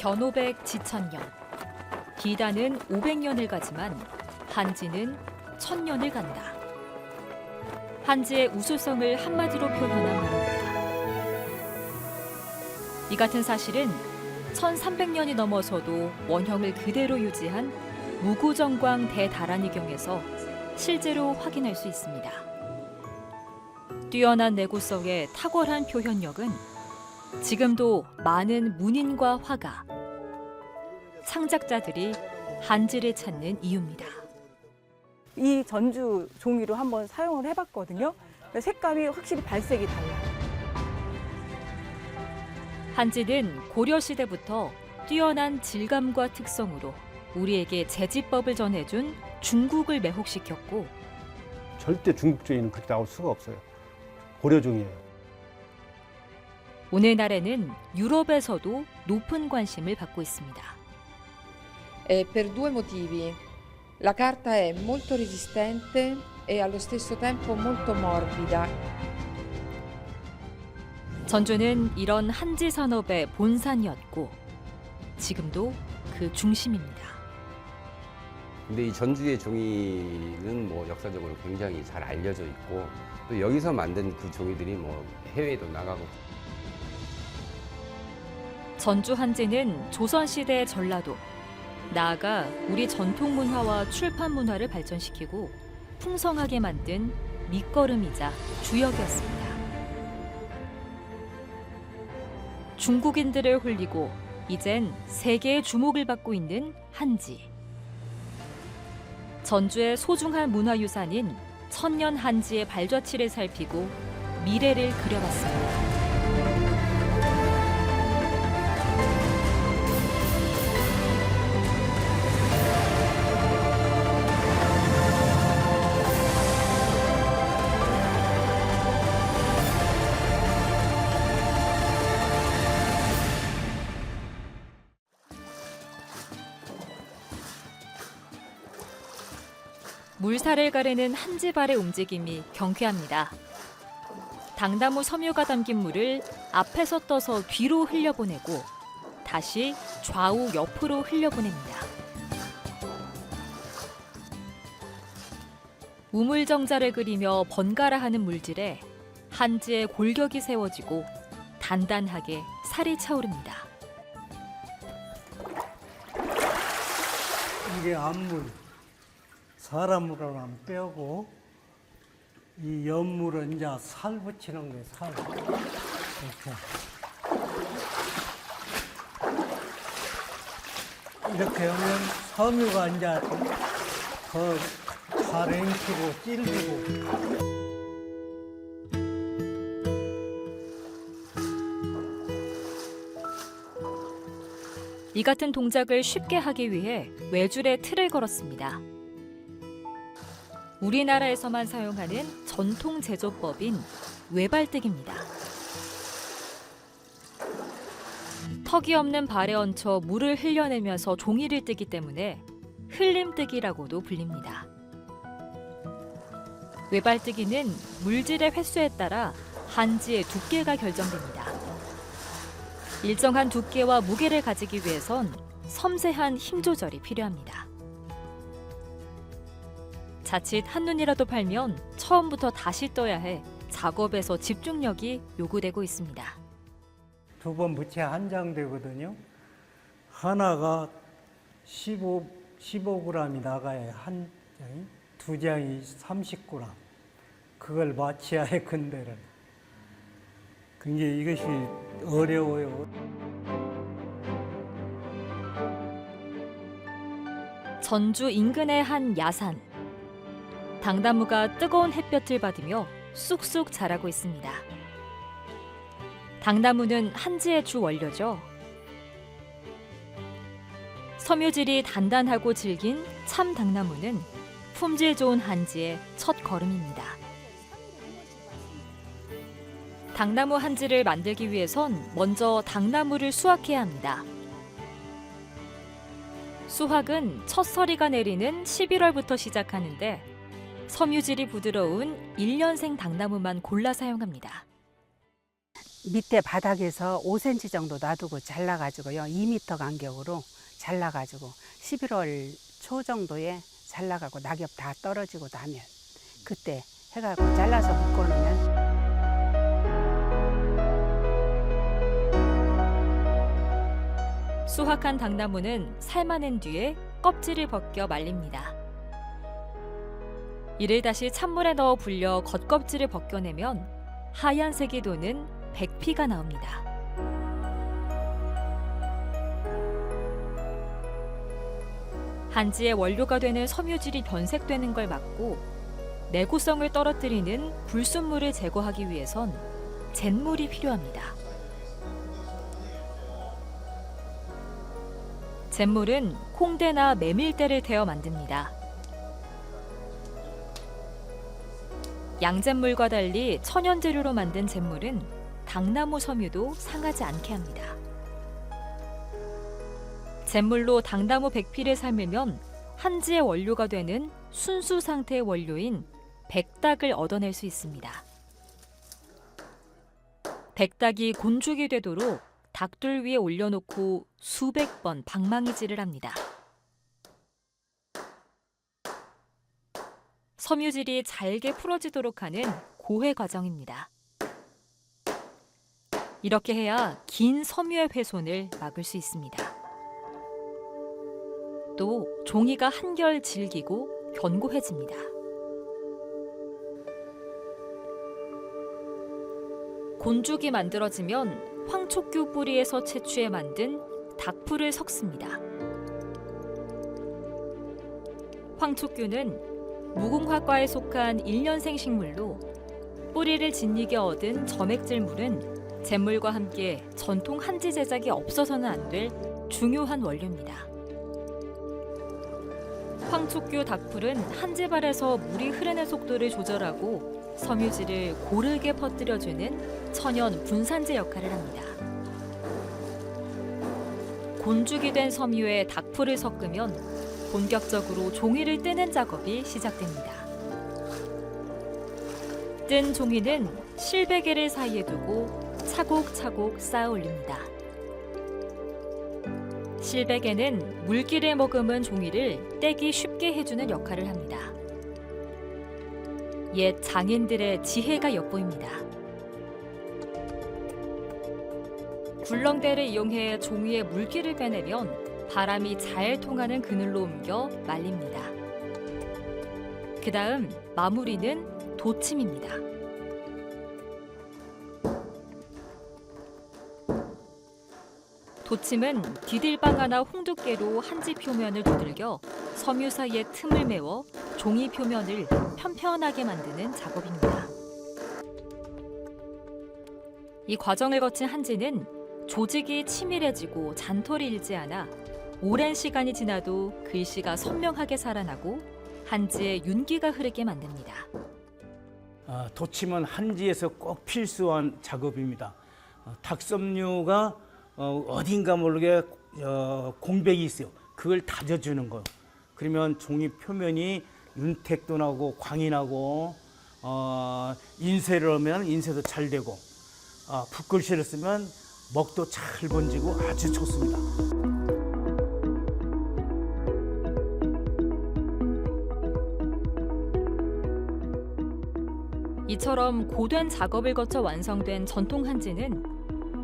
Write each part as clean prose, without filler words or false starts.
견오백 지천년. 기단은 500년을 가지만 한지는 1000년을 간다. 한지의 우수성을 한마디로 표현한 말입니다. 이 같은 사실은 1300년이 넘어서도 원형을 그대로 유지한 무구정광 대다란이경에서 실제로 확인할 수 있습니다. 뛰어난 내구성의 탁월한 표현력은 지금도 많은 문인과 화가, 창작자들이 한지를 찾는 이유입니다. 이 전주 종이로 한번 사용을 해봤거든요. 색감이 확실히 발색이 달라요. 한지는 고려시대부터 뛰어난 질감과 특성으로 우리에게 제지법을 전해준 중국을 매혹시켰고, 절대 중국 종이는 그렇게 나올 수가 없어요. 고려 종이에요. 오늘날에는 유럽에서도 높은 관심을 받고 있습니다. Per due motivi. La carta è molto resistente e allo stesso tempo molto morbida. 전주는 이런 한지 산업의 본산이었고 지금도 그 중심입니다. 근데 이 전주의 종이는 뭐 역사적으로 굉장히 잘 알려져 있고 또 여기서 만든 그 종이들이 뭐 해외에도 나가고. 전주 한지는 조선시대 전라도, 나아가 우리 전통 문화와 출판 문화를 발전시키고 풍성하게 만든 밑거름이자 주역이었습니다. 중국인들을 홀리고 이젠 세계의 주목을 받고 있는 한지. 전주의 소중한 문화유산인 천년 한지의 발자취를 살피고 미래를 그려봤습니다. 물살을 가르는 한지발의 움직임이 경쾌합니다. 당나무 섬유가 담긴 물을 앞에서 떠서 뒤로 흘려보내고 다시 좌우 옆으로 흘려보냅니다. 우물정자를 그리며 번갈아 하는 물질에 한지의 골격이 세워지고 단단하게 살이 차오릅니다. 이게 앞물. 사람으로 하면 뼈고 이 옆물은 이제 살 붙이는 거예요. 살. 이렇게 하면 섬유가 이제 더 가랭키고 찔리고. 이 같은 동작을 쉽게 하기 위해 외줄에 틀을 걸었습니다. 우리나라에서만 사용하는 전통 제조법인 외발뜨기입니다. 턱이 없는 발에 얹혀 물을 흘려내면서 종이를 뜨기 때문에 흘림뜨기라고도 불립니다. 외발뜨기는 물질의 횟수에 따라 한지의 두께가 결정됩니다. 일정한 두께와 무게를 가지기 위해선 섬세한 힘 조절이 필요합니다. 자칫 한눈이라도 팔면 처음부터 다시 떠야 해 작업에서 집중력이 요구되고 있습니다. 2번 부채 한 장 되거든요. 하나가 15g이 나가야 한 장이, 2장이 30g. 그걸 맞춰야 해, 근대를. 굉장히 이것이 어려워요. 전주 인근의 한 야산. 당나무가 뜨거운 햇볕을 받으며 쑥쑥 자라고 있습니다. 당나무는 한지의 주 원료죠. 섬유질이 단단하고 질긴 참 당나무는 품질 좋은 한지의 첫 걸음입니다. 당나무 한지를 만들기 위해선 먼저 당나무를 수확해야 합니다. 수확은 첫 서리가 내리는 11월부터 시작하는데 섬유질이 부드러운 1년생 당나무만 골라 사용합니다. 밑에 바닥에서 5cm 정도 놔두고 잘라가지고요. 2m 간격으로 잘라가지고 11월 초 정도에 잘라가고 낙엽 다 떨어지고 나면 그때 해가지고 잘라서 묶어놓으면 수확한 당나무는 삶아낸 뒤에 껍질을 벗겨 말립니다. 이를 다시 찬물에 넣어 불려 겉껍질을 벗겨내면 하얀색이 도는 백피가 나옵니다. 한지의 원료가 되는 섬유질이 변색되는 걸 막고 내구성을 떨어뜨리는 불순물을 제거하기 위해선 잿물이 필요합니다. 잿물은 콩대나 메밀대를 데워 만듭니다. 양잿물과 달리 천연 재료로 만든 잿물은 당나무 섬유도 상하지 않게 합니다. 잿물로 당나무 백피를 삶으면 한지의 원료가 되는 순수 상태의 원료인 백닭을 얻어낼 수 있습니다. 백닭이 곤죽이 되도록 닭돌 위에 올려놓고 수백 번 방망이질을 합니다. 섬유질이 잘게 풀어지도록 하는 고해 과정입니다. 이렇게 해야 긴 섬유의 훼손을 막을 수 있습니다. 또 종이가 한결 질기고 견고해집니다. 곤죽이 만들어지면 황촉규 뿌리에서 채취해 만든 닭풀을 섞습니다. 황촉규는 무궁화과에 속한 1년생 식물로 뿌리를 짓이게 얻은 점액질물은 잿물과 함께 전통 한지 제작이 없어서는 안 될 중요한 원료입니다. 황촉규 닭풀은 한지발에서 물이 흐르는 속도를 조절하고 섬유질을 고르게 퍼뜨려주는 천연 분산제 역할을 합니다. 곤죽이 된 섬유에 닭풀을 섞으면 본격적으로 종이를 뜨는 작업이 시작됩니다. 뜬 종이는 실베개를 사이에 두고 차곡차곡 쌓아 올립니다. 실베개는 물기를 머금은 종이를 떼기 쉽게 해주는 역할을 합니다. 옛 장인들의 지혜가 엿보입니다. 굴렁대를 이용해 종이의 물기를 빼내면 바람이 잘 통하는 그늘로 옮겨 말립니다. 그 다음 마무리는 도침입니다. 도침은 디딜방아나 홍두깨로 한지 표면을 두들겨 섬유 사이의 틈을 메워 종이 표면을 편편하게 만드는 작업입니다. 이 과정을 거친 한지는 조직이 치밀해지고 잔털이 일지 않아 오랜 시간이 지나도 글씨가 선명하게 살아나고 한지에 윤기가 흐르게 만듭니다. 도침은 한지에서 꼭 필수한 작업입니다. 닭섬유가 어딘가 모르게 공백이 있어요. 그걸 다져주는 거예요. 그러면 종이 표면이 윤택도 나고 광이 나고 인쇄를 하면 인쇄도 잘 되고 붓글씨를 쓰면 먹도 잘 번지고 아주 좋습니다. 이처럼 고된 작업을 거쳐 완성된 전통 한지는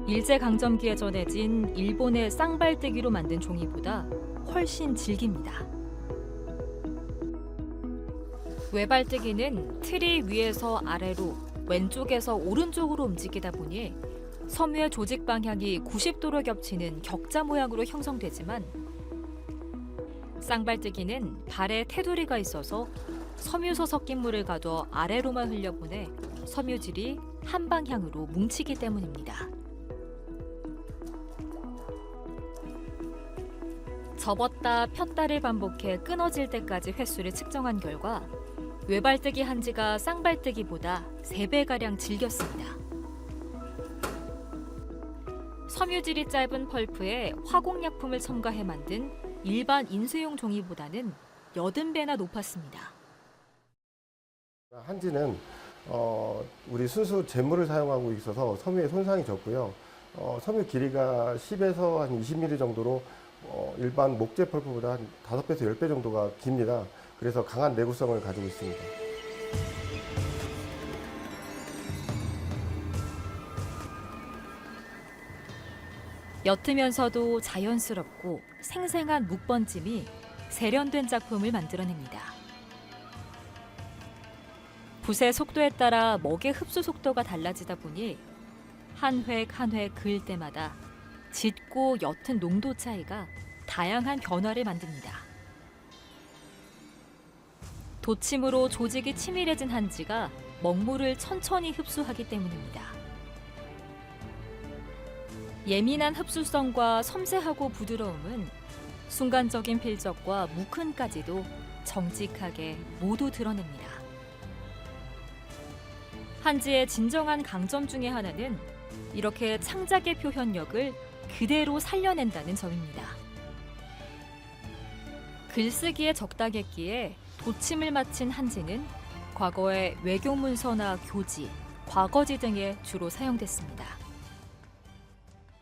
일제강점기에 전해진 일본의 쌍발뜨기로 만든 종이보다 훨씬 질깁니다. 외발뜨기는 틀이 위에서 아래로, 왼쪽에서 오른쪽으로 움직이다 보니 섬유의 조직 방향이 90도로 겹치는 격자 모양으로 형성되지만 쌍발뜨기는 발에 테두리가 있어서 섬유소 섞인 물을 가둬 아래로만 흘려보내 섬유질이 한 방향으로 뭉치기 때문입니다. 접었다 폈다를 반복해 끊어질 때까지 횟수를 측정한 결과 외발뜨기 한지가 쌍발뜨기보다 3배가량 질겼습니다. 섬유질이 짧은 펄프에 화공약품을 첨가해 만든 일반 인쇄용 종이보다는 80배나 높았습니다. 한지는 우리 순수 재물을 사용하고 있어서 섬유에 손상이 적고요. 섬유 길이가 10에서 한 20mm 정도로 일반 목재 펄프보다 한 5배에서 10배 정도가 깁니다. 그래서 강한 내구성을 가지고 있습니다. 옅으면서도 자연스럽고 생생한 묵번짐이 세련된 작품을 만들어냅니다. 붓의 속도에 따라 먹의 흡수 속도가 달라지다 보니 한 획 한 획 그을 때마다 짙고 옅은 농도 차이가 다양한 변화를 만듭니다. 도침으로 조직이 치밀해진 한지가 먹물을 천천히 흡수하기 때문입니다. 예민한 흡수성과 섬세하고 부드러움은 순간적인 필적과 무큰까지도 정직하게 모두 드러냅니다. 한지의 진정한 강점 중에 하나는 이렇게 창작의 표현력을 그대로 살려낸다는 점입니다. 글쓰기에 적당했기에 도침을 마친 한지는 과거에 외교 문서나 교지, 과거지 등에 주로 사용됐습니다.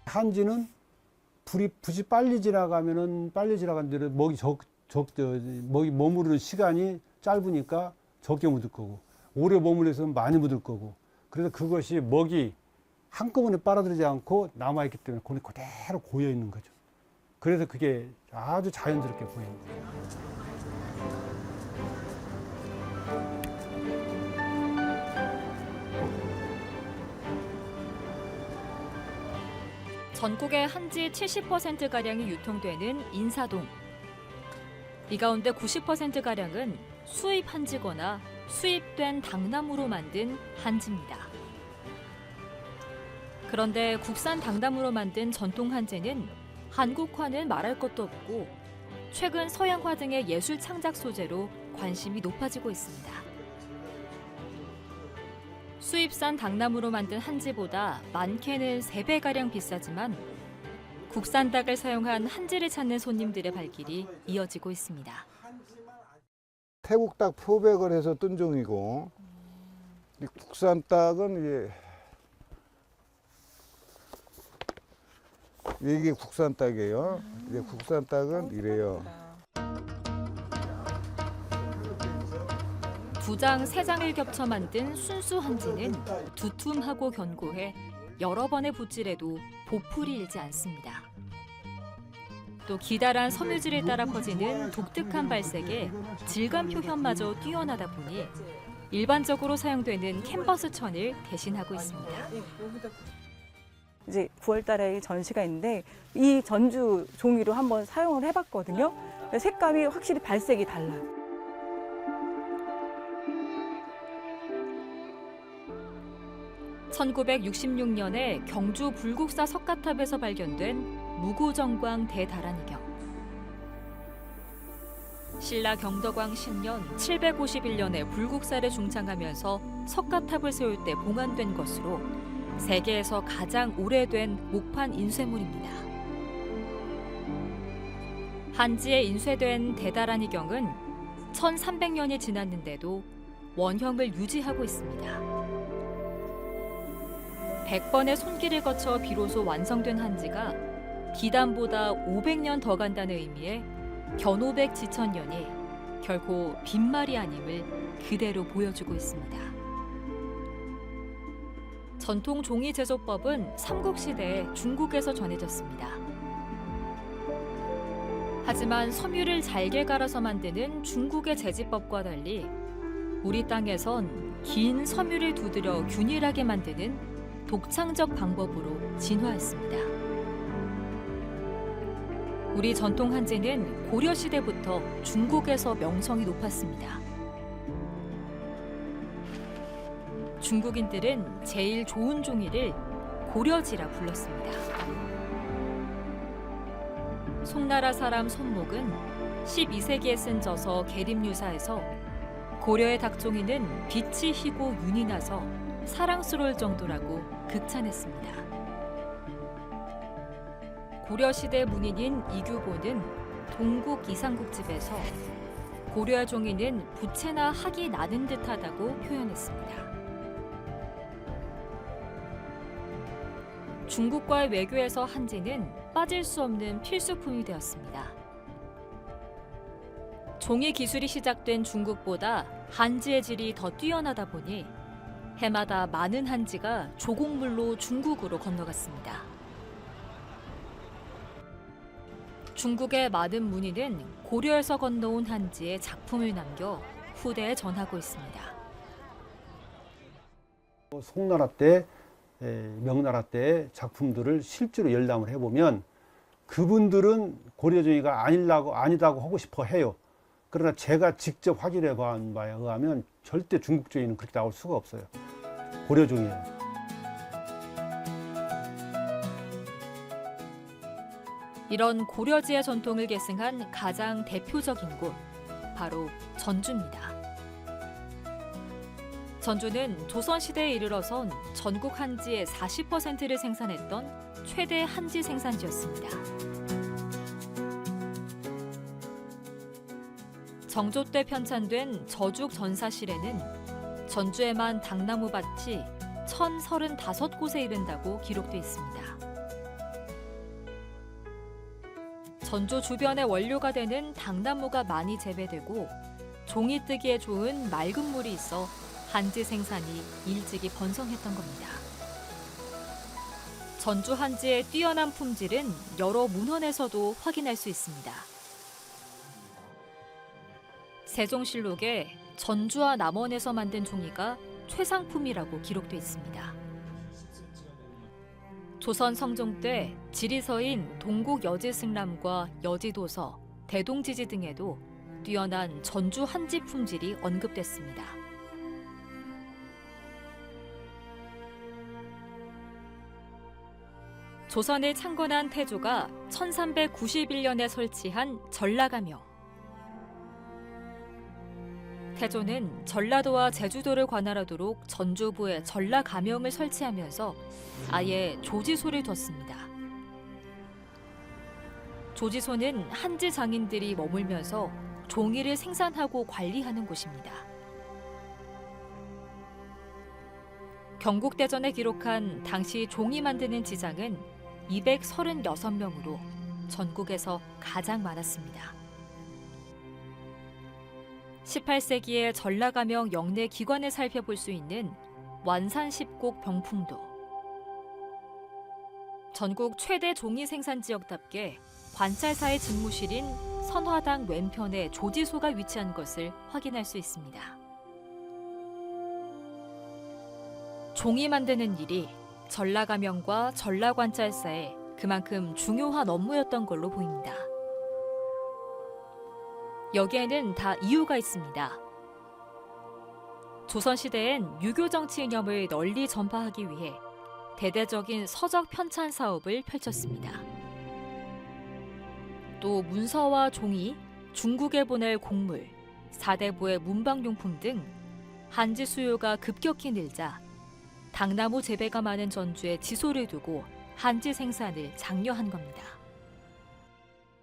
한지는 붓이 빨리 지나가면은 빨리 지나간 대로 먹이 먹이 머무르는 시간이 짧으니까 적게 묻을 거고, 오래 머물러서 많이 묻을 거고, 그래서 그것이 먹이 한꺼번에 빨아들이지 않고 남아있기 때문에 그대로 고여 있는 거죠. 그래서 그게 아주 자연스럽게 보입니다. 전국의 한지 70%가량이 유통되는 인사동. 이 가운데 90%가량은 수입 한지거나 수입된 당나무로 만든 한지입니다. 그런데 국산 당나무로 만든 전통 한지는 한국화는 말할 것도 없고 최근 서양화 등의 예술 창작 소재로 관심이 높아지고 있습니다. 수입산 당나무로 만든 한지보다 많게는 3배가량 비싸지만 국산 닭을 사용한 한지를 찾는 손님들의 발길이 이어지고 있습니다. 태국 닭 표백을 해서 뜬 종이고, 이 국산 닭은 이게 국산 닭이에요. 이제 국산 닭은 이래요. 2장, 3장을 겹쳐 만든 순수 한지는 두툼하고 견고해 여러 번의 붓질에도 보풀이 일지 않습니다. 또 기다란 섬유질에 따라 퍼지는 독특한 발색에 질감 표현마저 뛰어나다 보니 일반적으로 사용되는 캔버스 천을 대신하고 있습니다. 이제 9월 달에 전시가 있는데 이 전주 종이로 한번 사용을 해봤거든요. 색감이 확실히 발색이 달라요. (1966년에) 경주 불국사 석가탑에서 발견된 무구정광 대다란이경. 신라 경덕왕 10년 751년에 불국사를 중창하면서 석가탑을 세울 때 봉안된 것으로 세계에서 가장 오래된 목판 인쇄물입니다. 한지에 인쇄된 대다란이경은 1300년이 지났는데도 원형을 유지하고 있습니다. 100번의 손길을 거쳐 비로소 완성된 한지가 기단보다 500년 더 간다는 의미의 견오백 지천년이 결코 빈말이 아님을 그대로 보여주고 있습니다. 전통 종이 제조법은 삼국시대에 중국에서 전해졌습니다. 하지만 섬유를 잘게 갈아서 만드는 중국의 제지법과 달리 우리 땅에선 긴 섬유를 두드려 균일하게 만드는 독창적 방법으로 진화했습니다. 우리 전통 한지는 고려시대부터 중국에서 명성이 높았습니다. 중국인들은 제일 좋은 종이를 고려지라 불렀습니다. 송나라 사람 손목은 12세기에 쓴 저서 계림유사에서 고려의 닭종이는 빛이 희고 윤이 나서 사랑스러울 정도라고 극찬했습니다. 고려시대 문인인 이규보는 동국 이상국집에서 고려의 종이는 부채나 학이 나는 듯하다고 표현했습니다. 중국과의 외교에서 한지는 빠질 수 없는 필수품이 되었습니다. 종이 기술이 시작된 중국보다 한지의 질이 더 뛰어나다 보니 해마다 많은 한지가 조곡물로 중국으로 건너갔습니다. 중국의 많은 문인은 고려에서 건너온 한지의 작품을 남겨 후대에 전하고 있습니다. 송나라 때, 명나라 때의 작품들을 실제로 열람을 해보면 그분들은 고려종이가 아니다고 하고 싶어 해요. 그러나 제가 직접 확인해 본 바에 의하면 절대 중국종이는 그렇게 나올 수가 없어요. 고려종이에요. 이런 고려지의 전통을 계승한 가장 대표적인 곳, 바로 전주입니다. 전주는 조선시대에 이르러선 전국 한지의 40%를 생산했던 최대 한지 생산지였습니다. 정조 때 편찬된 저죽 전사실에는 전주에만 당나무 밭이 1,035곳에 이른다고 기록돼 있습니다. 전주 주변의 원료가 되는 당나무가 많이 재배되고 종이 뜨기에 좋은 맑은 물이 있어 한지 생산이 일찍이 번성했던 겁니다. 전주 한지의 뛰어난 품질은 여러 문헌에서도 확인할 수 있습니다. 세종실록에 전주와 남원에서 만든 종이가 최상품이라고 기록돼 있습니다. 조선 성종 때 지리서인 동국 여지승람과 여지도서, 대동지지 등에도 뛰어난 전주 한지 품질이 언급됐습니다. 조선을 창건한 태조가 1391년에 설치한 전라가명. 태조는 전라도와 제주도를 관할하도록 전주부에 전라가명을 설치하면서 아예 조지소를 뒀습니다. 조지소는 한지 장인들이 머물면서 종이를 생산하고 관리하는 곳입니다. 경국대전에 기록한 당시 종이 만드는 지장은 236명으로 전국에서 가장 많았습니다. 18세기의 전라가명 영내 기관을 살펴볼 수 있는 완산십곡 병풍도. 전국 최대 종이 생산 지역답게 관찰사의 집무실인 선화당 왼편에 조지소가 위치한 것을 확인할 수 있습니다. 종이 만드는 일이 전라가명과 전라관찰사에 그만큼 중요한 업무였던 걸로 보입니다. 여기에는 다 이유가 있습니다. 조선시대엔 유교 정치 이념을 널리 전파하기 위해 대대적인 서적 편찬 사업을 펼쳤습니다. 또 문서와 종이, 중국에 보낼 곡물, 사대부의 문방용품 등 한지 수요가 급격히 늘자 당나무 재배가 많은 전주에 지소를 두고 한지 생산을 장려한 겁니다.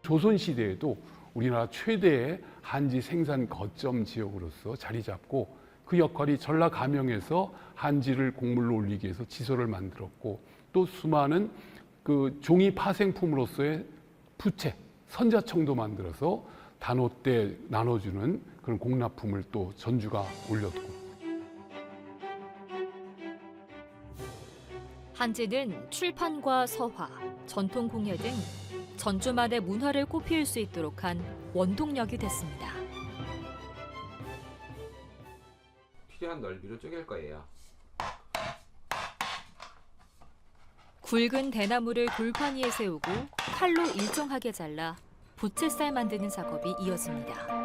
조선시대에도 우리나라 최대의 한지 생산 거점 지역으로서 자리 잡고 그 역할이 전라가명에서 한지를 곡물로 올리기 위해서 지소를 만들었고 또 수많은 그 종이 파생품으로서의 부채, 선자청도 만들어서 단오 때 나눠주는 그런 공납품을 또 전주가 올렸고 한지는 출판과 서화, 전통공예 등 전주만의 문화를 꽃피울 수 있도록 한 원동력이 됐습니다. 필요한 넓이로 쪼갤 거예요. 굵은 대나무를 돌판 위에 세우고 칼로 일정하게 잘라 부채살 만드는 작업이 이어집니다.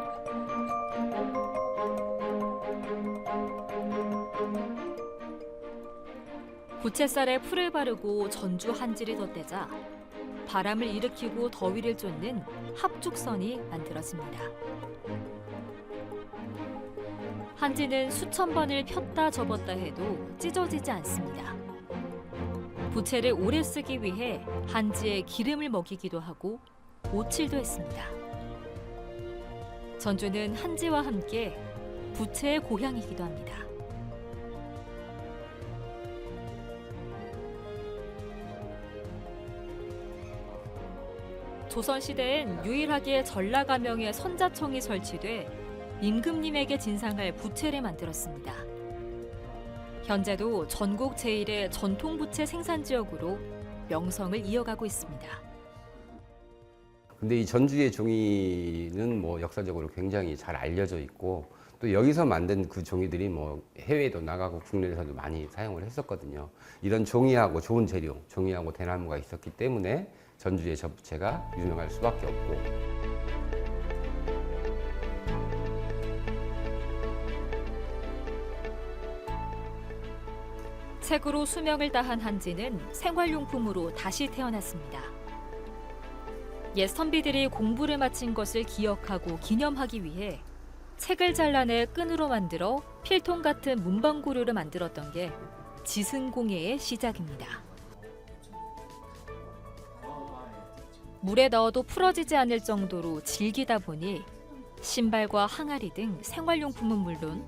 부채살에 풀을 바르고 전주 한지를 덧대자 바람을 일으키고 더위를 쫓는 합죽선이 만들어집니다. 한지는 수천 번을 폈다 접었다 해도 찢어지지 않습니다. 부채를 오래 쓰기 위해 한지에 기름을 먹이기도 하고 오칠도 했습니다. 전주는 한지와 함께 부채의 고향이기도 합니다. 조선시대엔 유일하게 전라가명에 선자청이 설치돼 임금님에게 진상할 부채를 만들었습니다. 현재도 전국 제1의 전통부채 생산지역으로 명성을 이어가고 있습니다. 근데 이 전주의 종이는 뭐 역사적으로 굉장히 잘 알려져 있고 또 여기서 만든 그 종이들이 뭐 해외에도 나가고 국내에서도 많이 사용을 했었거든요. 이런 종이하고 좋은 재료, 종이하고 대나무가 있었기 때문에 전주의 저 부채가 유명할 수밖에 없고. 책으로 수명을 다한 한지는 생활용품으로 다시 태어났습니다. 옛 선비들이 공부를 마친 것을 기억하고 기념하기 위해 책을 잘라내 끈으로 만들어 필통 같은 문방구류를 만들었던 게 지승공예의 시작입니다. 물에 넣어도 풀어지지 않을 정도로 질기다 보니 신발과 항아리 등 생활용품은 물론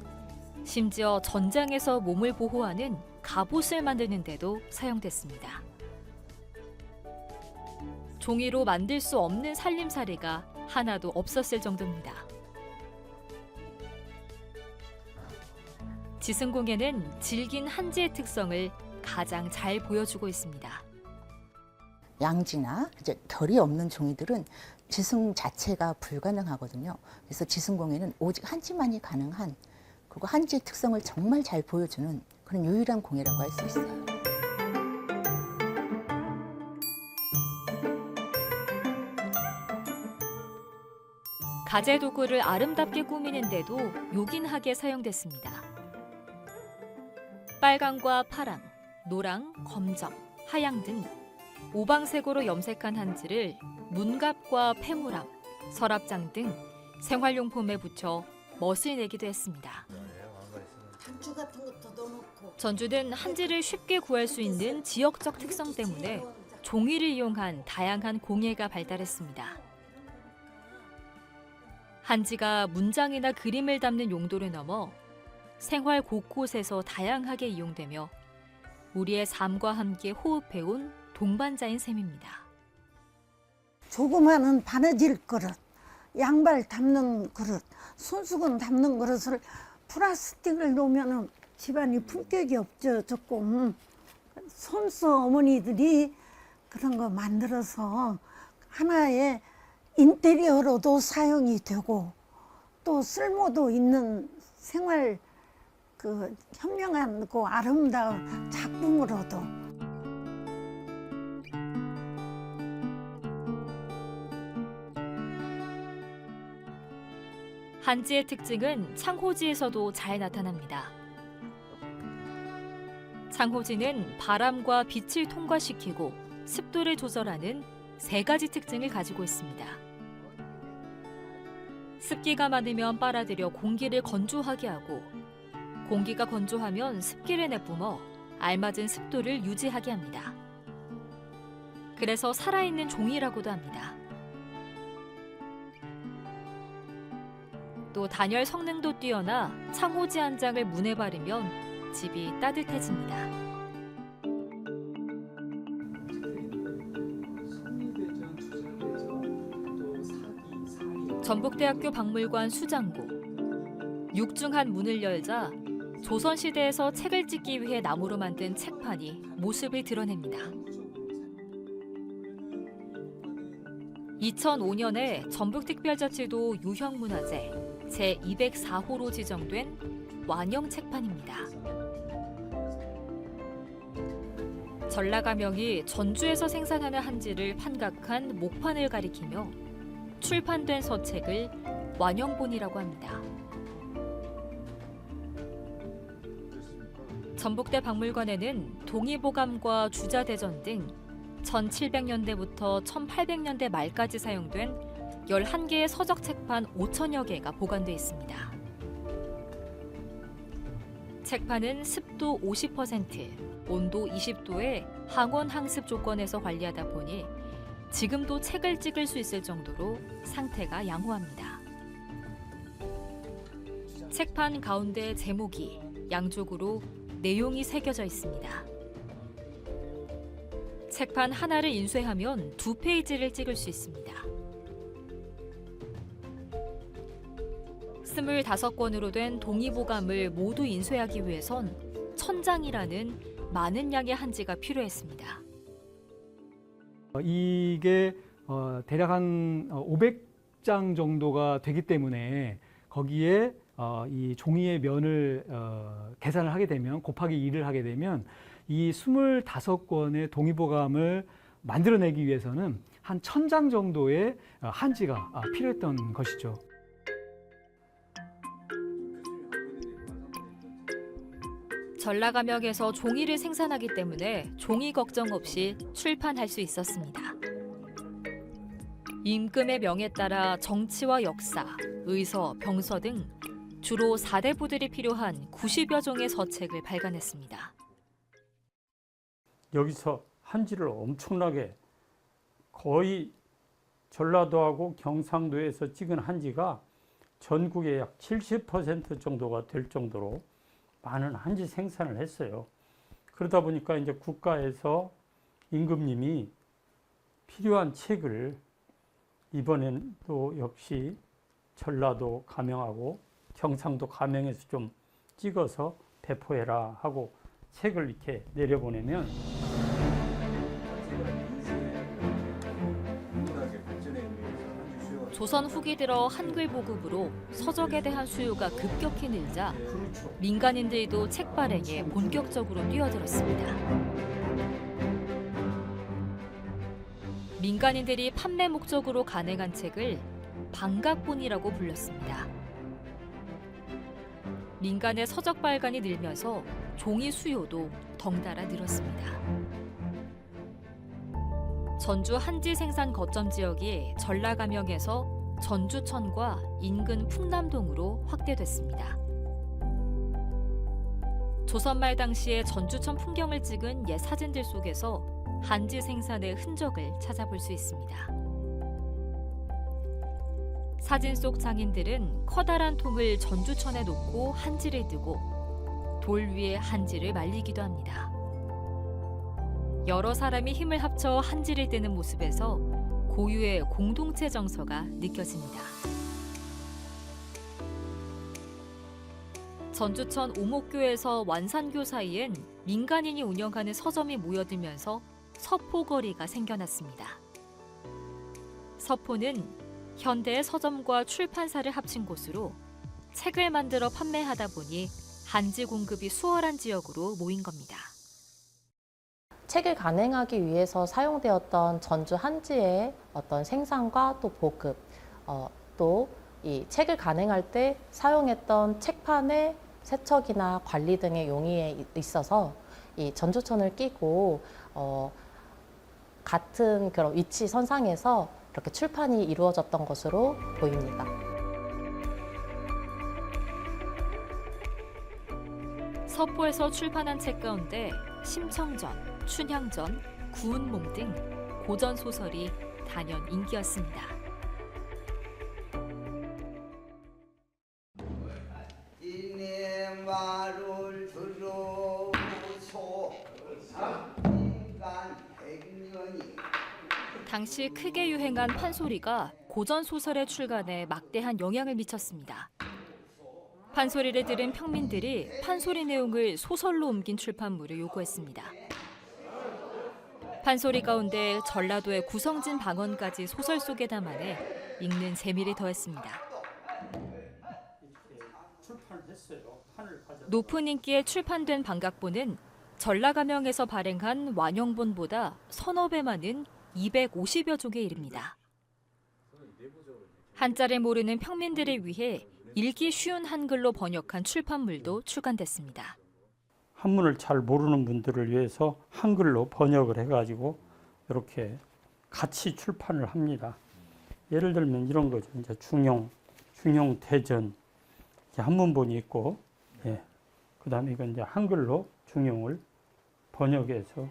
심지어 전장에서 몸을 보호하는 갑옷을 만드는 데도 사용됐습니다. 종이로 만들 수 없는 살림살이가 하나도 없었을 정도입니다. 지승공예는 질긴 한지의 특성을 가장 잘 보여주고 있습니다. 양지나 이제 결이 없는 종이들은 지승 자체가 불가능하거든요. 그래서 지승공예는 오직 한지만이 가능한, 그리고 한지의 특성을 정말 잘 보여주는 그런 유일한 공예라고 할 수 있어요. 가재 도구를 아름답게 꾸미는 데도 요긴하게 사용됐습니다. 빨강과 파랑, 노랑, 검정, 하양 등 오방색으로 염색한 한지를 문갑과 폐무람, 서랍장 등 생활용품에 붙여 멋을 내기도 했습니다. 전주는 한지를 쉽게 구할 수 있는 지역적 특성 때문에 종이를 이용한 다양한 공예가 발달했습니다. 한지가 문장이나 그림을 담는 용도를 넘어 생활 곳곳에서 다양하게 이용되며 우리의 삶과 함께 호흡해온 동반자인 셈입니다. 조그마한 바느질 그릇, 양발 담는 그릇, 손수건 담는 그릇을 플라스틱을 놓으면 집안이 품격이 없죠. 조금 손수 어머니들이 그런 거 만들어서 하나의 인테리어로도 사용이 되고 또 쓸모도 있는 생활 그 현명한 그 아름다운 작품으로도. 한지의 특징은 창호지에서도 잘 나타납니다. 창호지는 바람과 빛을 통과시키고 습도를 조절하는 3가지 특징을 가지고 있습니다. 습기가 많으면 빨아들여 공기를 건조하게 하고 공기가 건조하면 습기를 내뿜어 알맞은 습도를 유지하게 합니다. 그래서 살아있는 종이라고도 합니다. 또 단열 성능도 뛰어나 창호지 한 장을 문에 바르면 집이 따뜻해집니다. 전북대학교 박물관 수장고. 육중한 문을 열자 조선시대에서 책을 찍기 위해 나무로 만든 책판이 모습을 드러냅니다. 2005년에 전북특별자치도 유형문화재 제204호로 지정된 완영 책판입니다. 전라가명이 전주에서 생산하는 한지를 판각한 목판을 가리키며 출판된 서책을 완영본이라고 합니다. 전북대 박물관에는 동의보감과 주자대전 등 1700년대부터 1800년대 말까지 사용된 11개의 서적 책판 5천여 개가 보관돼 있습니다. 책판은 습도 50%, 온도 20도의 항원 항습 조건에서 관리하다 보니 지금도 책을 찍을 수 있을 정도로 상태가 양호합니다. 책판 가운데 제목이 양쪽으로 내용이 새겨져 있습니다. 책판 하나를 인쇄하면 2페이지를 찍을 수 있습니다. 25권으로 된 동의보감을 모두 인쇄하기 위해선 1000장이라는 많은 양의 한지가 필요했습니다. 이게 대략 한 500장 정도가 되기 때문에 거기에 이 종이의 면을 계산을 하게 되면 곱하기 2를 하게 되면 이 25권의 동의보감을 만들어내기 위해서는 한 1000장 정도의 한지가 필요했던 것이죠. 전라감역에서 종이를 생산하기 때문에 종이 걱정 없이 출판할 수 있었습니다. 임금의 명에 따라 정치와 역사, 의서, 병서 등 주로 4대부들이 필요한 90여 종의 서책을 발간했습니다. 여기서 한지를 엄청나게 거의 전라도하고 경상도에서 찍은 한지가 전국의 약 70% 정도가 될 정도로 많은 한지 생산을 했어요. 그러다 보니까 이제 국가에서 임금님이 필요한 책을 이번엔 또 역시 전라도 가명하고 경상도 가명에서 좀 찍어서 배포해라 하고 책을 이렇게 내려보내면 조선 후기 들어 한글 보급으로 서적에 대한 수요가 급격히 늘자 민간인들도 책 발행에 본격적으로 뛰어들었습니다. 민간인들이 판매 목적으로 간행한 책을 방각본이라고 불렀습니다. 민간의 서적 발간이 늘면서 종이 수요도 덩달아 늘었습니다. 전주 한지 생산 거점 지역이 전라감역에서 전주천과 인근 풍남동으로 확대됐습니다. 조선 말 당시의 전주천 풍경을 찍은 옛 사진들 속에서 한지 생산의 흔적을 찾아볼 수 있습니다. 사진 속 장인들은 커다란 통을 전주천에 놓고 한지를 뜨고 돌 위에 한지를 말리기도 합니다. 여러 사람이 힘을 합쳐 한지를 뜨는 모습에서 고유의 공동체 정서가 느껴집니다. 전주천 오목교에서 완산교 사이엔 민간인이 운영하는 서점이 모여들면서 서포거리가 생겨났습니다. 서포는 현대의 서점과 출판사를 합친 곳으로 책을 만들어 판매하다 보니 한지 공급이 수월한 지역으로 모인 겁니다. 책을 간행하기 위해서 사용되었던 전주 한지의 어떤 생산과 또 보급, 또 이 책을 간행할 때 사용했던 책판의 세척이나 관리 등의 용이에 있어서 이 전주천을 끼고 같은 그런 위치 선상에서 이렇게 출판이 이루어졌던 것으로 보입니다. 서포에서 출판한 책 가운데 심청전, 춘향전, 구운몽 등 고전 소설이 단연 인기였습니다. 당시 크게 유행한 판소리가 고전 소설의 출간에 막대한 영향을 미쳤습니다. 판소리를 들은 평민들이 판소리 내용을 소설로 옮긴 출판물을 요구했습니다. 판소리 가운데 전라도의 구성진 방언까지 소설 속에 담아내 읽는 재미를 더했습니다. 높은 인기에 출판된 방각본은 전라감영에서 발행한 완영본보다 서너 배 많은 250여 종에 이릅니다. 한자를 모르는 평민들을 위해 읽기 쉬운 한글로 번역한 출판물도 출간됐습니다. 한문을 잘 모르는 분들을 위해서 한글로 번역을 해가지고 이렇게 같이 출판을 합니다. 예를 들면 이런 거죠. 이제 중용대전 한문본이 있고, 예. 그다음에 이건 이제 한글로 중용을 번역해서.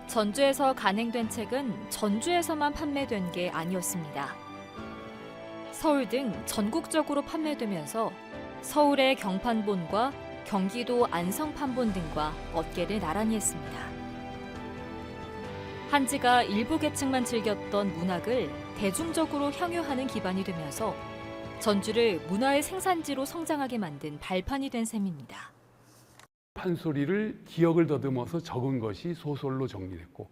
전주에서 간행된 책은 전주에서만 판매된 게 아니었습니다. 서울 등 전국적으로 판매되면서 서울의 경판본과 경기도 안성판본 등과 어깨를 나란히 했습니다. 한지가 일부 계층만 즐겼던 문학을 대중적으로 향유하는 기반이 되면서 전주를 문화의 생산지로 성장하게 만든 발판이 된 셈입니다. 판소리를 기억을 더듬어서 적은 것이 소설로 정리됐고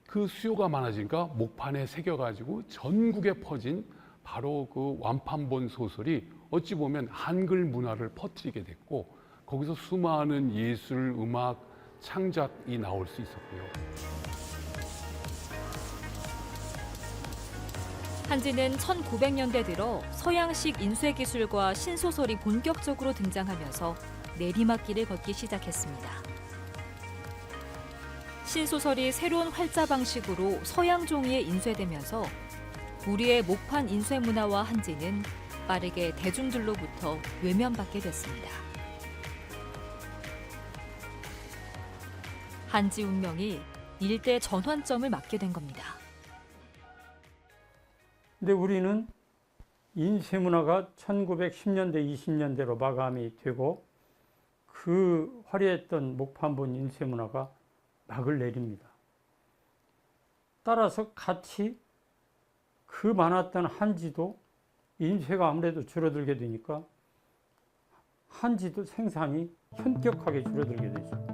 그 수요가 많아지니까 목판에 새겨가지고 전국에 퍼진 바로 그 완판본 소설이 어찌 보면 한글 문화를 퍼뜨리게 됐고 거기서 수많은 예술, 음악, 창작이 나올 수 있었고요. 한지는 1900년대 들어 서양식 인쇄기술과 신소설이 본격적으로 등장하면서 내리막길을 걷기 시작했습니다. 신소설이 새로운 활자 방식으로 서양 종이에 인쇄되면서 우리의 목판 인쇄 문화와 한지는 빠르게 대중들로부터 외면받게 됐습니다. 한지 운명이 일대 전환점을 맞게 된 겁니다. 근데 우리는 인쇄 문화가 1910년대, 20년대로 마감이 되고 그 화려했던 목판본 인쇄 문화가 막을 내립니다. 따라서 같이 그 많았던 한지도 인쇄가 아무래도 줄어들게 되니까 한지도 생산이 현격하게 줄어들게 되죠.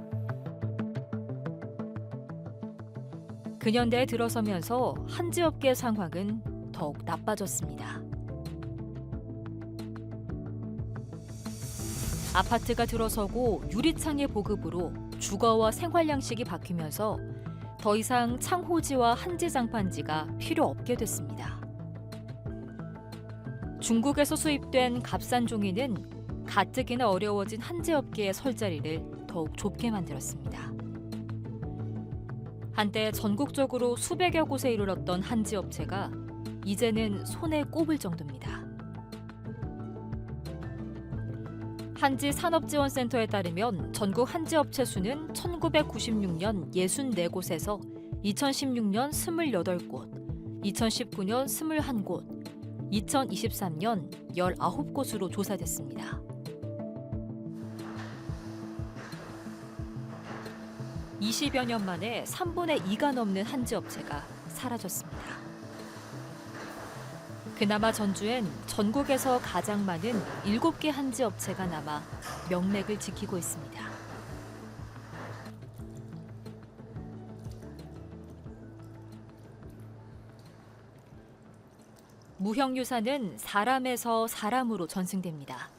근현대에 들어서면서 한지업계 상황은 더욱 나빠졌습니다. 아파트가 들어서고 유리창의 보급으로 주거와 생활 양식이 바뀌면서 더 이상 창호지와 한지장판지가 필요 없게 됐습니다. 중국에서 수입된 값싼 종이는 가뜩이나 어려워진 한지업계의 설자리를 더욱 좁게 만들었습니다. 한때 전국적으로 수백여 곳에 이르렀던 한지업체가 이제는 손에 꼽을 정도입니다. 한지산업지원센터에 따르면 전국 한지업체 수는 1996년 64곳에서 2016년 28곳, 2019년 21곳, 2023년 19곳으로 조사됐습니다. (20여 년) 만에 3분의 2가 넘는 한지업체가 사라졌습니다. 그나마 전주엔 전국에서 가장 많은 7개 한지업체가 남아 명맥을 지키고 있습니다. 무형유산은 사람에서 사람으로 전승됩니다.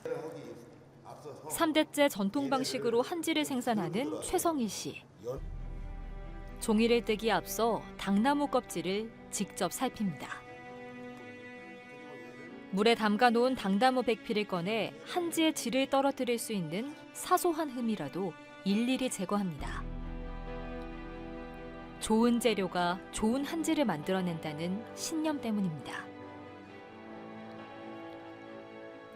3대째 전통 방식으로 한지를 생산하는 최성희 씨. 종이를 뜨기에 앞서 당나무 껍질을 직접 살핍니다. 물에 담가놓은 당나무 백피를 꺼내 한지의 질을 떨어뜨릴 수 있는 사소한 흠이라도 일일이 제거합니다. 좋은 재료가 좋은 한지를 만들어낸다는 신념 때문입니다.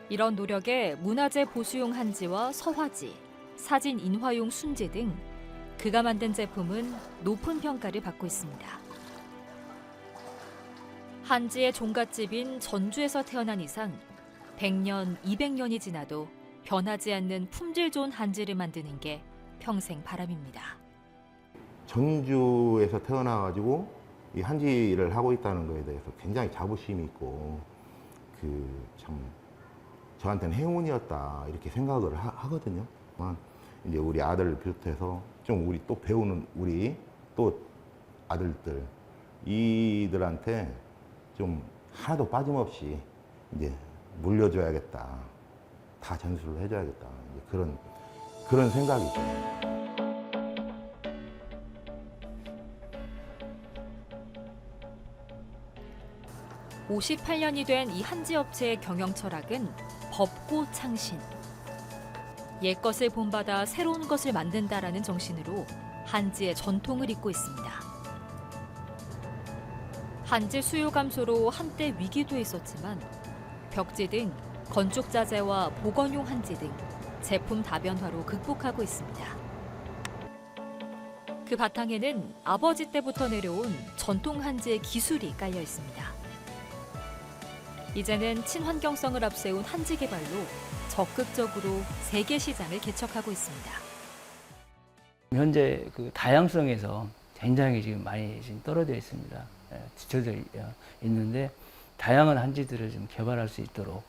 이런 노력에 문화재 보수용 한지와 서화지, 사진 인화용 순지 등 그가 만든 제품은 높은 평가를 받고 있습니다. 한지의 종갓집인 전주에서 태어난 이상 100년, 200년이 지나도 변하지 않는 품질 좋은 한지를 만드는 게 평생 바람입니다. 전주에서 태어나가지고 이 한지를 하고 있다는 거에 대해서 굉장히 자부심이 있고 참 저한테는 행운이었다 이렇게 생각을 하거든요. 이제 우리 아들을 비롯해서 좀 우리 또 배우는 우리 또 아들들 이들한테 좀 하나도 빠짐없이 이제 물려줘야겠다, 다 전수를 해줘야겠다 이제 그런 생각이죠. 58년이 된 이 한지업체의 경영 철학은 법고 창신. 옛것을 본받아 새로운 것을 만든다라는 정신으로 한지의 전통을 잇고 있습니다. 한지 수요 감소로 한때 위기도 있었지만 벽지 등 건축 자재와 보건용 한지 등 제품 다변화로 극복하고 있습니다. 그 바탕에는 아버지 때부터 내려온 전통 한지의 기술이 깔려 있습니다. 이제는 친환경성을 앞세운 한지 개발로 적극적으로 세계 시장을 개척하고 있습니다. 현재 그 다양성에서 굉장히 지금 많이 지금 떨어져 있습니다. 뒤쳐져 있는데 다양한 한지들을 좀 개발할 수 있도록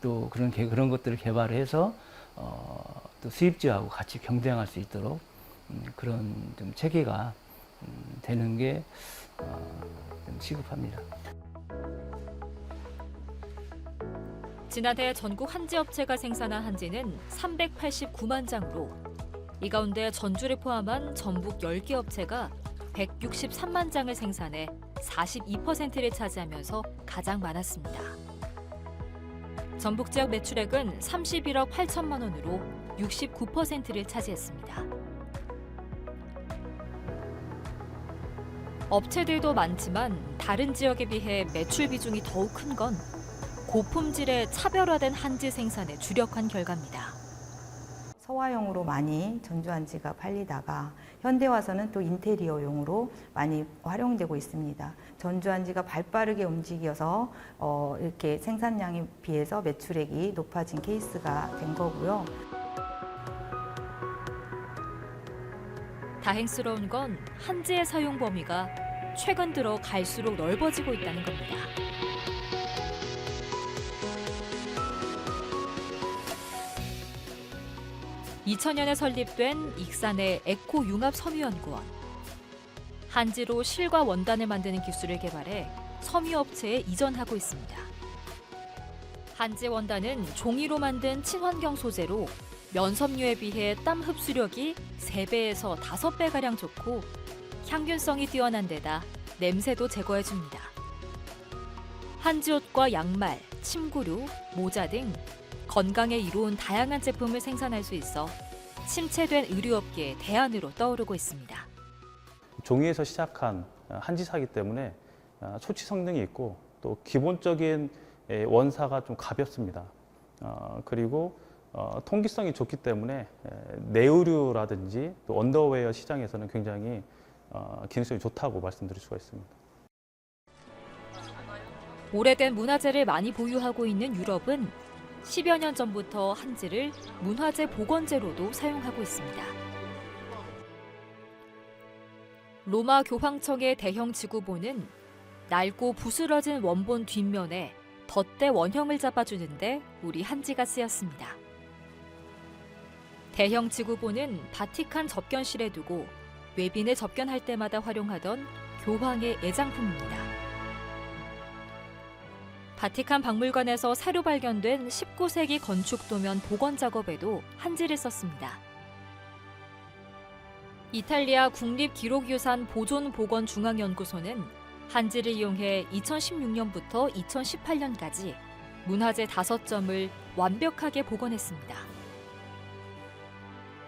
또 그런 것들을 개발해서 또 수입지하고 같이 경쟁할 수 있도록 그런 좀 체계가 되는 게 좀 시급합니다. 지난해 전국 한지업체가 생산한 한지는 389만 장으로 이 가운데 전주를 포함한 전북 10개 업체가 163만 장을 생산해 42%를 차지하면서 가장 많았습니다. 전북 지역 매출액은 31억 8천만 원으로 69%를 차지했습니다. 업체들도 많지만 다른 지역에 비해 매출 비중이 더욱 큰 건 고품질의 차별화된 한지 생산에 주력한 결과입니다. 서화용으로 많이 전주 한지가 팔리다가 현대 와서는 또 인테리어용으로 많이 활용되고 있습니다. 전주 한지가 발빠르게 움직여서 이렇게 생산량에 비해서 매출액이 높아진 케이스가 된 거고요. 다행스러운 건 한지의 사용 범위가 최근 들어 갈수록 넓어지고 있다는 겁니다. (2000년에) 설립된 익산의 에코융합섬유연구원. 한지로 실과 원단을 만드는 기술을 개발해 섬유업체에 이전하고 있습니다. 한지 원단은 종이로 만든 친환경 소재로 면섬유에 비해 땀 흡수력이 3배에서 5배가량 좋고 향균성이 뛰어난 데다 냄새도 제거해줍니다. 한지옷과 양말, 침구류, 모자 등 건강에 이로운 다양한 제품을 생산할 수 있어 침체된 의류업계의 대안으로 떠오르고 있습니다. 종이에서 시작한 한지사기 때문에 초치 성능이 있고 또 기본적인 원사가 좀 가볍습니다. 그리고 통기성이 좋기 때문에 내의류라든지 또 언더웨어 시장에서는 굉장히 기능성이 좋다고 말씀드릴 수가 있습니다. 오래된 문화재를 많이 보유하고 있는 유럽은 10여 년 전부터 한지를 문화재 복원재로도 사용하고 있습니다. 로마 교황청의 대형 지구본은 낡고 부스러진 원본 뒷면에 덧대 원형을 잡아주는데 우리 한지가 쓰였습니다. 대형 지구본은 바티칸 접견실에 두고 외빈을 접견할 때마다 활용하던 교황의 애장품입니다. 바티칸 박물관에서 새로 발견된 19세기 건축 도면 복원 작업에도 한지를 썼습니다. 이탈리아 국립기록유산 보존보건중앙연구소는 한지를 이용해 2016년부터 2018년까지 문화재 5점을 완벽하게 복원했습니다.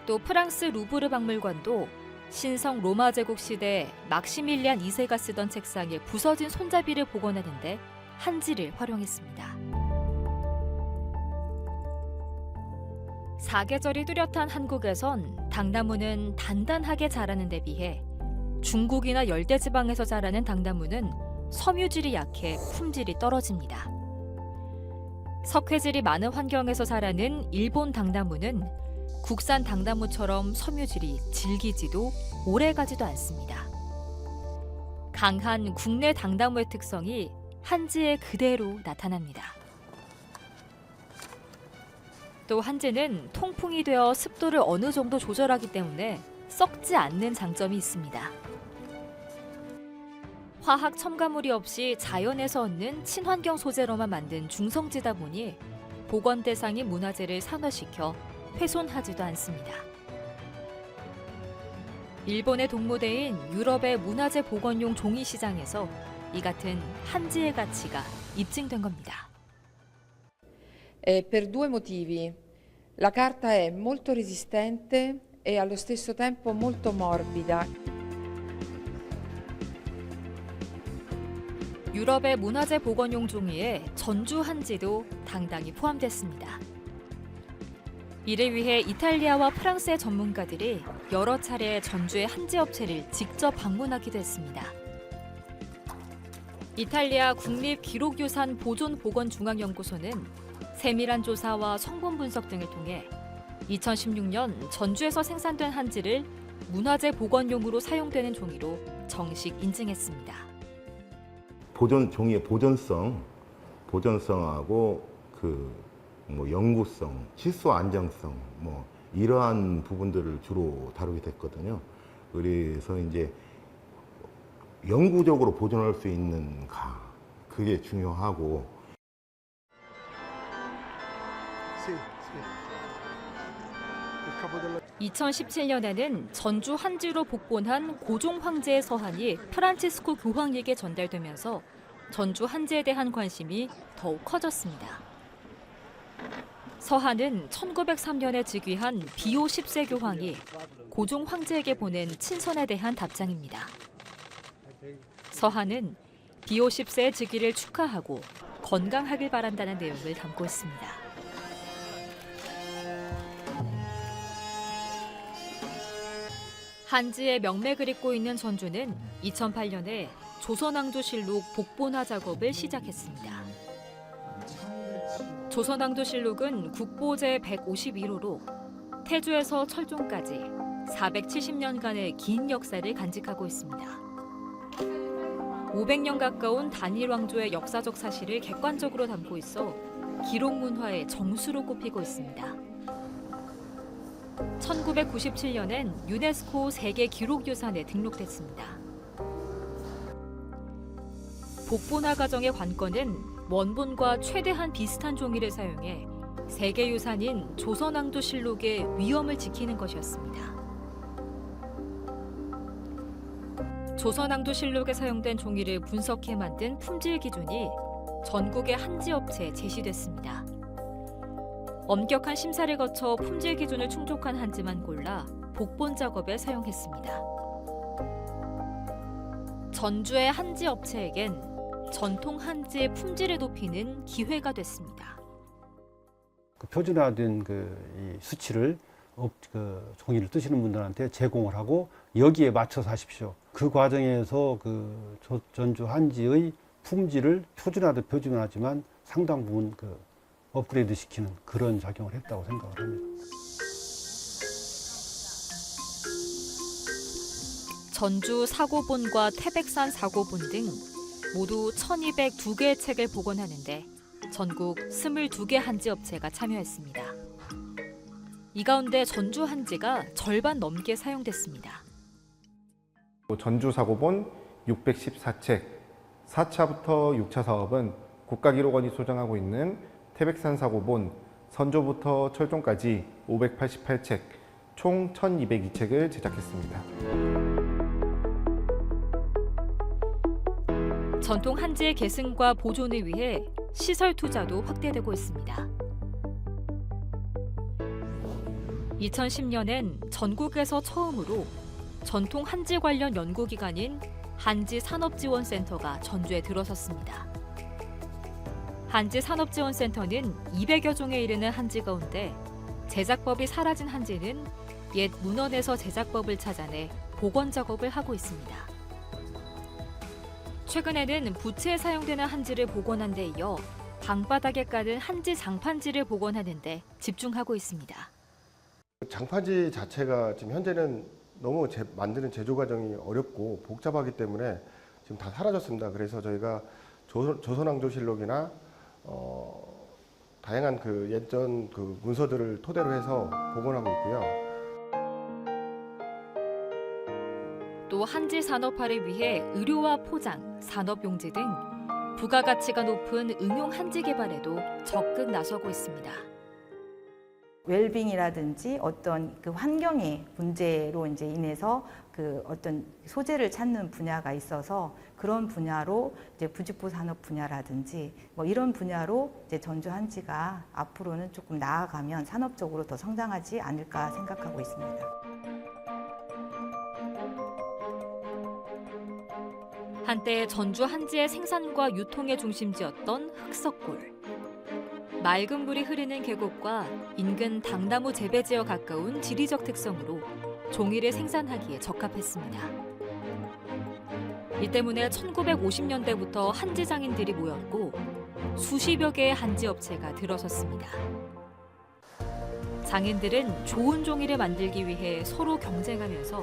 또 프랑스 루브르 박물관도 신성 로마 제국 시대 막시밀리안 2세가 쓰던 책상의 부서진 손잡이를 복원하는데 한지를 활용했습니다. 사계절이 뚜렷한 한국에선 당나무는 단단하게 자라는 데 비해 중국이나 열대지방에서 자라는 당나무는 섬유질이 약해 품질이 떨어집니다. 석회질이 많은 환경에서 자라는 일본 당나무는 국산 당나무처럼 섬유질이 질기지도 오래가지도 않습니다. 강한 국내 당나무의 특성이 한지에 그대로 나타납니다. 또 한지는 통풍이 되어 습도를 어느 정도 조절하기 때문에 썩지 않는 장점이 있습니다. 화학 첨가물이 없이 자연에서 얻는 친환경 소재로만 만든 중성지다 보니 복원 대상인 문화재를 산화시켜 훼손하지도 않습니다. 일본의 동무대인 유럽의 문화재 복원용 종이 시장에서 이 같은 한지의 가치가 입증된 겁니다. Per due motivi. La carta è molto resistente e allo stesso tempo molto morbida. 유럽의 문화재 복원용 종이에 전주 한지도 당당히 포함됐습니다. 이를 위해 이탈리아와 프랑스의 전문가들이 여러 차례 전주의 한지 업체를 직접 방문하기도 했습니다. 이탈리아 국립기록유산 보존보건중앙연구소는 세밀한 조사와 성분 분석 등을 통해 2016년 전주에서 생산된 한지를 문화재 복원용으로 사용되는 종이로 정식 인증했습니다. 종이의 보존성하고 뭐 영구성, 치수 안정성, 뭐 이러한 부분들을 주로 다루게 됐거든요. 그래서 이제 영구적으로 보존할 수 있는가, 그게 중요하고. 2017년에는 전주 한지로 복본한 고종 황제의 서한이 프란치스코 교황에게 전달되면서 전주 한지에 대한 관심이 더욱 커졌습니다. 서한은 1903년에 즉위한 비오 10세 교황이 고종 황제에게 보낸 친선에 대한 답장입니다. 서한은 비오 10세의 즉위를 축하하고 건강하길 바란다는 내용을 담고 있습니다. 한지의 명맥을 잇고 있는 전주는 2008년에 조선왕조실록 복본화 작업을 시작했습니다. 조선왕조실록은 국보제 151호로 태조에서 철종까지 470년간의 긴 역사를 간직하고 있습니다. 500년 가까운 단일 왕조의 역사적 사실을 객관적으로 담고 있어 기록문화의 정수로 꼽히고 있습니다. 1997년엔 유네스코 세계 기록유산에 등록됐습니다. 복본화 과정의 관건은 원본과 최대한 비슷한 종이를 사용해 세계유산인 조선왕조실록의 위엄을 지키는 것이었습니다. 조선왕조실록에 사용된 종이를 분석해 만든 품질 기준이 전국의 한지 업체에 제시됐습니다. 엄격한 심사를 거쳐 품질 기준을 충족한 한지만 골라 복본 작업에 사용했습니다. 전주의 한지 업체에겐 전통 한지의 품질을 높이는 기회가 됐습니다. 표준화된 이 수치를 종이를 뜨시는 분들한테 제공을 하고 여기에 맞춰서 하십시오. 그 과정에서 전주 한지의 품질을 표준화하지만 상당 부분 업그레이드 시키는 그런 작용을 했다고 생각을 합니다. 전주 사고본과 태백산 사고본 등 모두 1202개의 책을 복원하는데 전국 22개 한지 업체가 참여했습니다. 이 가운데 전주 한지가 절반 넘게 사용됐습니다. 전주 사고본 614책, 4차부터 6차 사업은 국가기록원이 소장하고 있는 태백산 사고본, 선조부터 철종까지 588책, 총 1202책을 제작했습니다. 전통 한지의 계승과 보존을 위해 시설 투자도 확대되고 있습니다. 2010년엔 전국에서 처음으로 전통 한지 관련 연구기관인 한지산업지원센터가 전주에 들어섰습니다. 한지산업지원센터는 200여 종에 이르는 한지 가운데 제작법이 사라진 한지는 옛 문헌에서 제작법을 찾아내 복원 작업을 하고 있습니다. 최근에는 부채에 사용되는 한지를 복원한 데 이어 방바닥에 깔은 한지 장판지를 복원하는 데 집중하고 있습니다. 장판지 자체가 지금 현재는 너무 만드는 제조 과정이 어렵고 복잡하기 때문에 지금 다 사라졌습니다. 그래서 저희가 조선왕조실록이나 다양한 예전 문서들을 토대로 해서 복원하고 있고요. 또 한지 산업화를 위해 의료와 포장, 산업용지 등 부가가치가 높은 응용 한지 개발에도 적극 나서고 있습니다. 웰빙이라든지 어떤 환경의 문제로 인해서 어떤 소재를 찾는 분야가 있어서 그런 분야로 부직포 산업 분야라든지 이런 분야로 전주 한지가 앞으로는 조금 나아가면 산업적으로 더 성장하지 않을까 생각하고 있습니다. 한때 전주 한지의 생산과 유통의 중심지였던 흑석골. 맑은 물이 흐르는 계곡과 인근 당나무 재배지와 가까운 지리적 특성으로 종이를 생산하기에 적합했습니다. 이 때문에 1950년대부터 한지 장인들이 모였고 수십여 개의 한지 업체가 들어섰습니다. 장인들은 좋은 종이를 만들기 위해 서로 경쟁하면서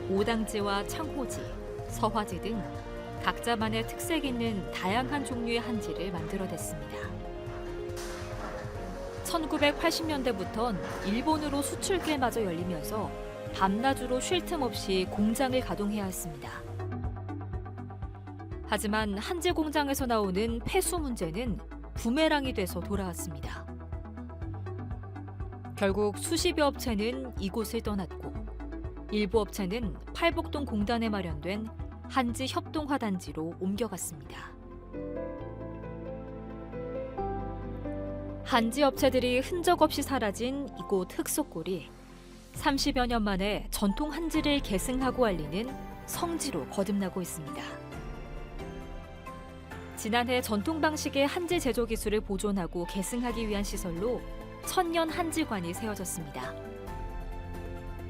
오당지와 창호지, 서화지 등 각자만의 특색 있는 다양한 종류의 한지를 만들어냈습니다. 1980년대부턴 일본으로 수출길마저 열리면서 밤낮으로 쉴 틈 없이 공장을 가동해야 했습니다. 하지만 한지 공장에서 나오는 폐수 문제는 부메랑이 돼서 돌아왔습니다. 결국 수십여 업체는 이곳을 떠났고 일부 업체는 팔복동 공단에 마련된 한지 협동화단지로 옮겨갔습니다. 한지 업체들이 흔적 없이 사라진 이곳 흑석골이 30여 년 만에 전통 한지를 계승하고 알리는 성지로 거듭나고 있습니다. 지난해 전통 방식의 한지 제조 기술을 보존하고 계승하기 위한 시설로 천년 한지관이 세워졌습니다.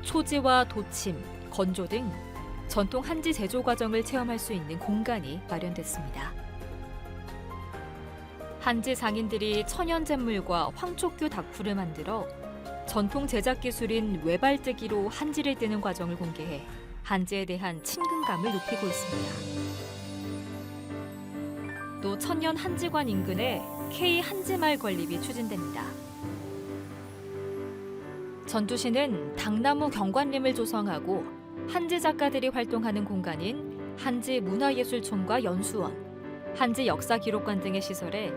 초지와 도침, 건조 등 전통 한지 제조 과정을 체험할 수 있는 공간이 마련됐습니다. 한지 장인들이 천연 잿물과 황촉규 닭풀을 만들어 전통 제작 기술인 외발뜨기로 한지를 뜨는 과정을 공개해 한지에 대한 친근감을 높이고 있습니다. 또 천년 한지관 인근에 K 한지마을 건립이 추진됩니다. 전주시는 당나무 경관림을 조성하고 한지 작가들이 활동하는 공간인 한지 문화예술촌과 연수원, 한지 역사기록관 등의 시설에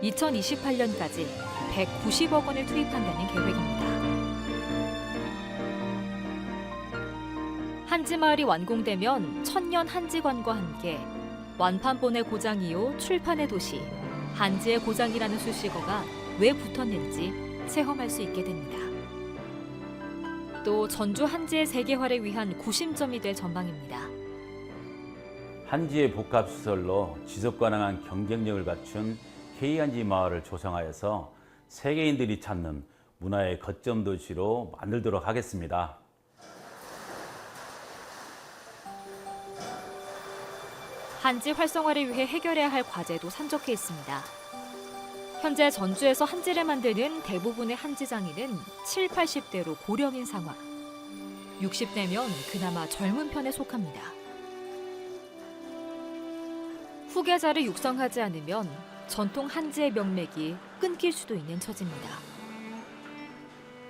2028년까지 190억 원을 투입한다는 계획입니다. 한지마을이 완공되면 천년 한지관과 함께 완판본의 고장이요 출판의 도시, 한지의 고장이라는 수식어가 왜 붙었는지 체험할 수 있게 됩니다. 또 전주 한지의 세계화를 위한 구심점이 될 전망입니다. 한지의 복합시설로 지속 가능한 경쟁력을 갖춘 K한지 마을을 조성하여서 세계인들이 찾는 문화의 거점 도시로 만들도록 하겠습니다. 한지 활성화를 위해 해결해야 할 과제도 산적해 있습니다. 현재 전주에서 한지를 만드는 대부분의 한지 장인은 7, 80대로 고령인 상황. 60대면 그나마 젊은 편에 속합니다. 후계자를 육성하지 않으면 전통 한지의 명맥이 끊길 수도 있는 처지입니다.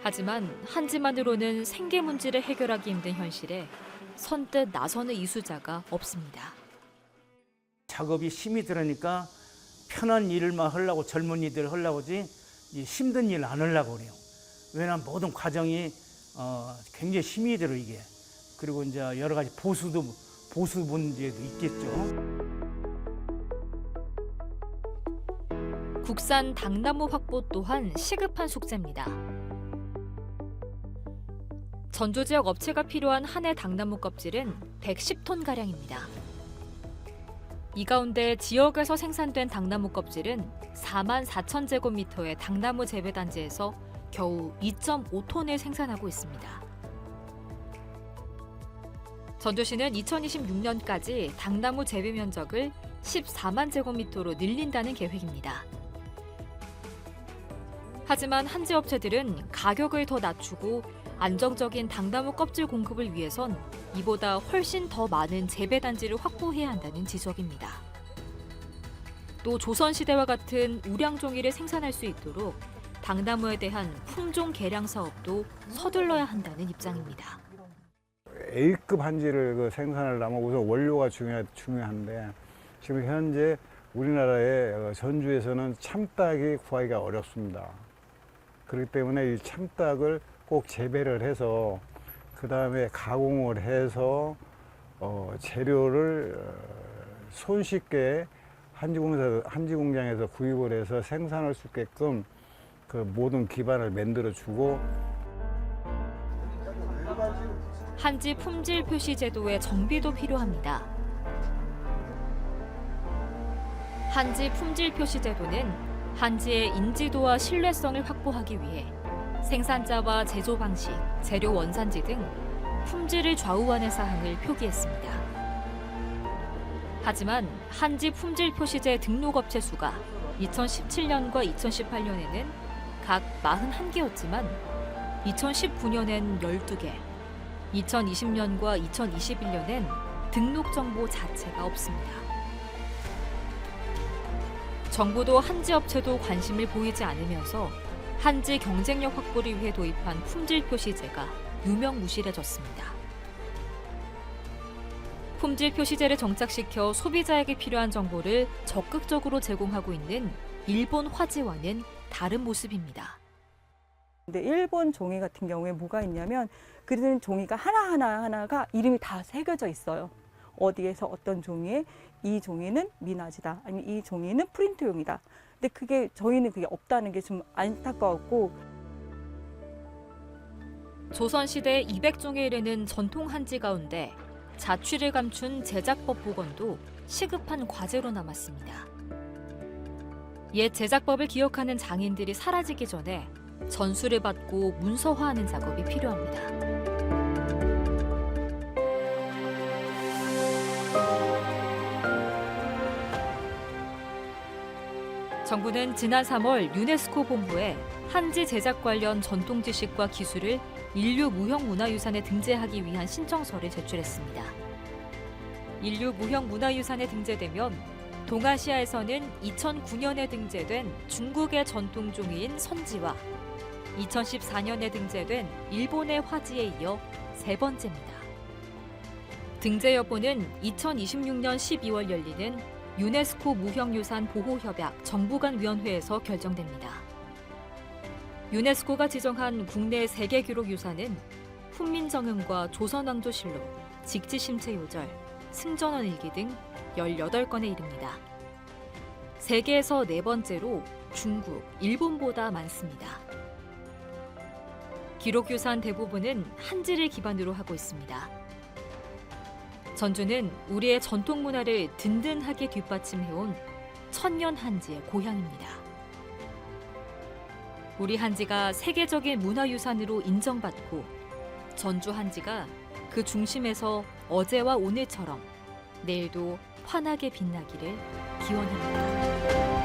하지만 한지만으로는 생계 문제를 해결하기 힘든 현실에 선뜻 나서는 이수자가 없습니다. 작업이 힘이 들으니까 편한 일만 하려고 젊은이들 하려고지 힘든 일 안 하려고 그래요. 왜냐하면 모든 과정이 굉장히 힘이 들어 이게. 그리고 이제 여러 가지 보수 문제도 있겠죠. 국산 당나무 확보 또한 시급한 숙제입니다. 전주 지역 업체가 필요한 한 해 당나무 껍질은 110톤가량입니다. 이 가운데 지역에서 생산된 당나무 껍질은 44,000제곱미터의 당나무 재배단지에서 겨우 2.5톤을 생산하고 있습니다. 전주시는 2026년까지 당나무 재배 면적을 14만 제곱미터로 늘린다는 계획입니다. 하지만 한지 업체들은 가격을 더 낮추고 안정적인 당나무 껍질 공급을 위해선 이보다 훨씬 더 많은 재배단지를 확보해야 한다는 지적입니다. 또 조선시대와 같은 우량종이를 생산할 수 있도록 당나무에 대한 품종 개량 사업도 서둘러야 한다는 입장입니다. A급 한지를 생산하려면 우선 원료가 중요한데 지금 현재 우리나라의 전주에서는 참닭이 구하기가 어렵습니다. 그렇기 때문에 이 참닭을 꼭 재배를 해서 그 다음에 가공을 해서 재료를 손쉽게 한지 공장에서 구입을 해서 생산할 수 있게끔 그 모든 기반을 만들어주고 한지 품질 표시 제도의 정비도 필요합니다. 한지 품질 표시 제도는 한지의 인지도와 신뢰성을 확보하기 위해 생산자와 제조 방식, 재료 원산지 등 품질을 좌우하는 사항을 표기했습니다. 하지만 한지 품질 표시제 등록업체 수가 2017년과 2018년에는 각 41개였지만 2019년엔 12개, 2020년과 2021년엔 등록 정보 자체가 없습니다. 정부도 한지 업체도 관심을 보이지 않으면서 한지 경쟁력 확보를 위해 도입한 품질 표시제가 유명무실해졌습니다. 품질 표시제를 정착시켜 소비자에게 필요한 정보를 적극적으로 제공하고 있는 일본 화지와는 다른 모습입니다. 근데 일본 종이 같은 경우에 뭐가 있냐면 그런 종이가 하나가 이름이 다 새겨져 있어요. 어디에서 어떤 종이에 이 종이는 미나지다, 아니면 이 종이는 프린트용이다. 근데 그게 저희는 그게 없다는 게 좀 안타까웠고. 조선시대 200종에 이르는 전통 한지 가운데 자취를 감춘 제작법 복원도 시급한 과제로 남았습니다. 옛 제작법을 기억하는 장인들이 사라지기 전에 전수를 받고 문서화하는 작업이 필요합니다. 정부는 지난 3월 유네스코 본부에 한지 제작 관련 전통 지식과 기술을 인류 무형 문화유산에 등재하기 위한 신청서를 제출했습니다. 인류 무형 문화유산에 등재되면 동아시아에서는 2009년에 등재된 중국의 전통종이인 선지와 2014년에 등재된 일본의 화지에 이어 세 번째입니다. 등재 여부는 2026년 12월 열리는 유네스코 무형유산 보호협약 정부간 위원회에서 결정됩니다. 유네스코가 지정한 국내 세계 기록 유산은 훈민정음과 조선왕조실록, 직지심체요절, 승전원 일기 등 18건에 이릅니다. 세계에서 네 번째로 중국, 일본보다 많습니다. 기록유산 대부분은 한지를 기반으로 하고 있습니다. 전주는 우리의 전통 문화를 든든하게 뒷받침해온 천년 한지의 고향입니다. 우리 한지가 세계적인 문화유산으로 인정받고 전주 한지가 그 중심에서 어제와 오늘처럼 내일도 환하게 빛나기를 기원합니다.